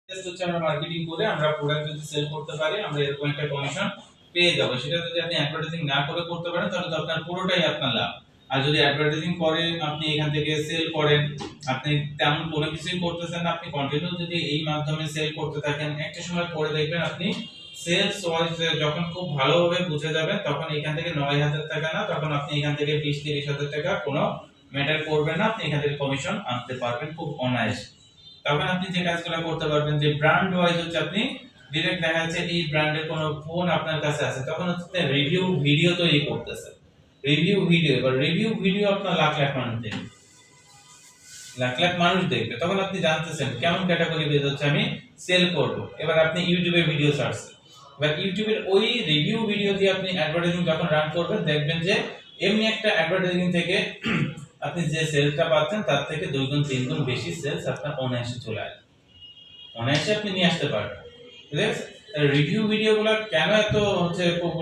Just হচ্ছে আমরা marketing করে আমরা প্রোডাক্ট যদি সেল করতে পারি আমরা এরকম একটা কমিশন পেয়ে যাবো। সেটা যদি আপনি অ্যাডভার্টাইজিং না করে করতে পারেন তাহলে তো আপনার পুরোটাই আপনার লাভ। আর যদি অ্যাডভার্টাইজিং করে আপনি এখান থেকে সেল করেন, আপনি তেমন কোনো কিছুই করতেছেন না, আপনি কন্টিনিউ যদি এই মাধ্যমে সেল করতে থাকেন একটা সময় পরে দেখবেন আপনি সেলস ওয়াইজ যখন খুব ভালোভাবে বুঝে যাবেন তখন এখান থেকে ৯,০০০ টাকা না, তখন আপনি এখান থেকে ২০-৩০,০০০ টাকা কোনো ম্যাটার করবে না, আপনি এখান থেকে কমিশন আনতে পারবেন খুব অনায়াসে। তখন আপনি যে কাজগুলো করতে পারবেন যে ব্র্যান্ড ওয়াইজ হচ্ছে আপনি ডিরেক্ট দেখা যাচ্ছে এই ব্র্যান্ডের কোনো ফোন আপনার কাছে আছে তখন হচ্ছে রিভিউ ভিডিও তৈরি করতেছে। রিভিউ ভিডিও, এবার রিভিউ ভিডিও আপনার লাখ লাখ মানুষ দেখবে, লাখ লাখ মানুষ দেখবে, তখন আপনি জানতেছেন কেমন ক্যাটাগরি বেজ হচ্ছে আমি সেল করব। এবার আপনি ইউটিউবে ভিডিও সার্চ, এবার ইউটিউবের ওই রিভিউ ভিডিও দিয়ে আপনি অ্যাডভার্টাইজিং যখন রান করবেন দেখবেন যে এমনি একটা অ্যাডভার্টাইজিং থেকে আপনি যে সেলসটা পাচ্ছেন তার থেকে 2 গুণ 3 গুণ বেশি সেলস আপনার অনায়াসে চলে আসবে, অনায়াসে আপনি নিয়ে আসতে পারবেন। ঠিক আছে? রিভিউ ভিডিওগুলো কেন এত হচ্ছে